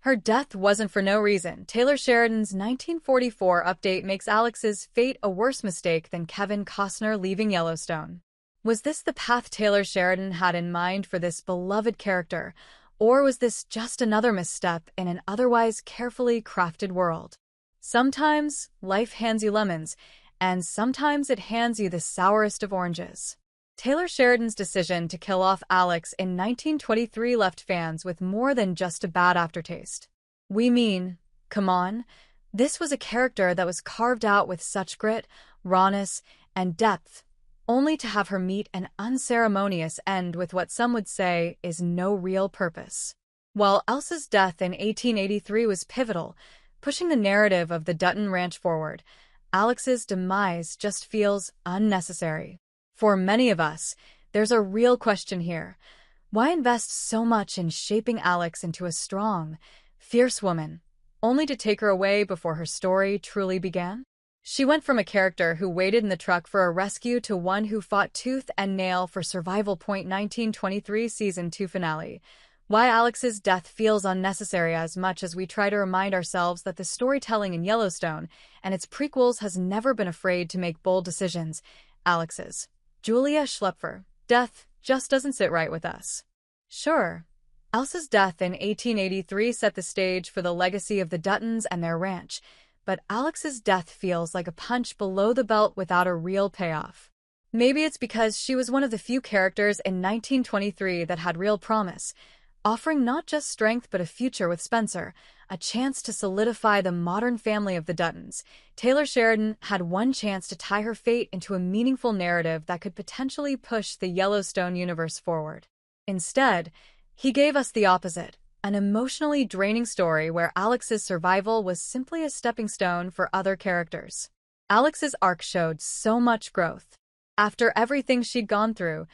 Her death wasn't for no reason. Taylor Sheridan's 1944 update makes Alex's fate a worse mistake than Kevin Costner leaving Yellowstone. Was this the path Taylor Sheridan had in mind for this beloved character, or was this just another misstep in an otherwise carefully crafted world? Sometimes life hands you lemons, and sometimes it hands you the sourest of oranges. Taylor Sheridan's decision to kill off Alex in 1923 left fans with more than just a bad aftertaste. We mean, come on, this was a character that was carved out with such grit, rawness, and depth, only to have her meet an unceremonious end with what some would say is no real purpose. While Elsa's death in 1883 was pivotal, pushing the narrative of the Dutton Ranch forward, Alex's demise just feels unnecessary. For many of us, there's a real question here. Why invest so much in shaping Alex into a strong, fierce woman, only to take her away before her story truly began? She went from a character who waited in the truck for a rescue to one who fought tooth and nail for survival. 1923 Season 2 finale. Why Alex's death feels unnecessary as much as we try to remind ourselves that the storytelling in Yellowstone and its prequels has never been afraid to make bold decisions. Alex's Julia Schlepfer death just doesn't sit right with us. Sure, Elsa's death in 1883 set the stage for the legacy of the Duttons and their ranch, but Alex's death feels like a punch below the belt without a real payoff. Maybe it's because she was one of the few characters in 1923 that had real promise, offering not just strength but a future with Spencer, a chance to solidify the modern family of the Duttons. Taylor Sheridan had one chance to tie her fate into a meaningful narrative that could potentially push the Yellowstone universe forward. Instead, he gave us the opposite, an emotionally draining story where Alex's survival was simply a stepping stone for other characters. Alex's arc showed so much growth. After everything she'd gone through,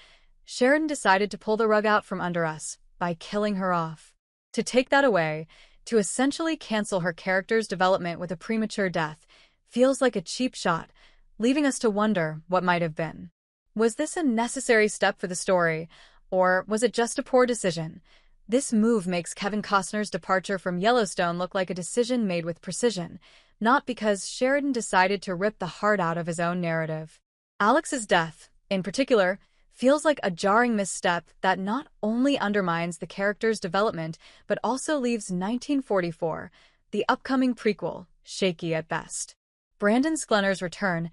Sheridan decided to pull the rug out from under us by killing her off. To take that away, to essentially cancel her character's development with a premature death, feels like a cheap shot, leaving us to wonder what might have been. Was this a necessary step for the story, or was it just a poor decision? This move makes Kevin Costner's departure from Yellowstone look like a decision made with precision, not because Sheridan decided to rip the heart out of his own narrative. Alex's death, in particular, feels like a jarring misstep that not only undermines the character's development but also leaves 1944, the upcoming prequel, shaky at best. Brandon Sklenor's return,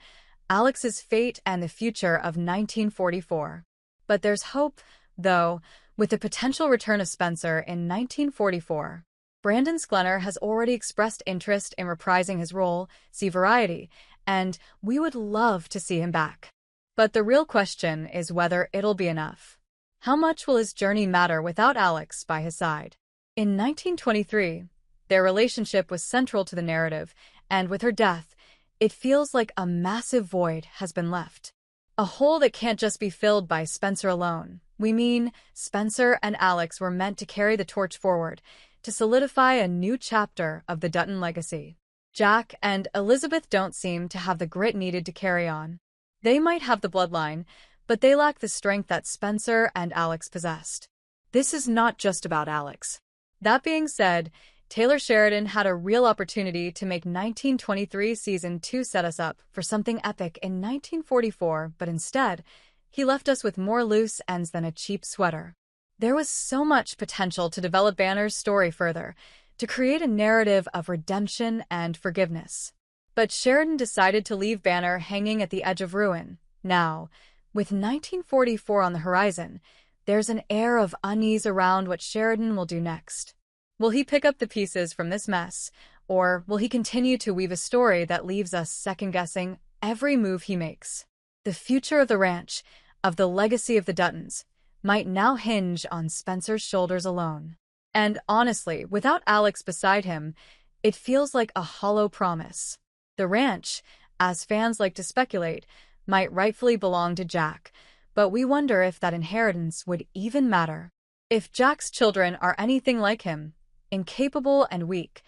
Alex's fate and the future of 1944. But there's hope, though, with the potential return of Spencer in 1944. Brandon Sklenor has already expressed interest in reprising his role, see Variety, and we would love to see him back. But the real question is whether it'll be enough. How much will his journey matter without Alex by his side? In 1923, their relationship was central to the narrative, and with her death, it feels like a massive void has been left. A hole that can't just be filled by Spencer alone. We mean, Spencer and Alex were meant to carry the torch forward, to solidify a new chapter of the Dutton legacy. Jack and Elizabeth don't seem to have the grit needed to carry on. They might have the bloodline, but they lack the strength that Spencer and Alex possessed. This is not just about Alex. That being said, Taylor Sheridan had a real opportunity to make 1923 Season 2 set us up for something epic in 1944, but instead, he left us with more loose ends than a cheap sweater. There was so much potential to develop Banner's story further, to create a narrative of redemption and forgiveness. But Sheridan decided to leave Banner hanging at the edge of ruin. Now, with 1944 on the horizon, there's an air of unease around what Sheridan will do next. Will he pick up the pieces from this mess, or will he continue to weave a story that leaves us second-guessing every move he makes? The future of the ranch, of the legacy of the Duttons, might now hinge on Spencer's shoulders alone. And honestly, without Alex beside him, it feels like a hollow promise. The ranch, as fans like to speculate, might rightfully belong to Jack, but we wonder if that inheritance would even matter. If Jack's children are anything like him, incapable and weak,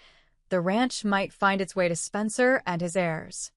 the ranch might find its way to Spencer and his heirs.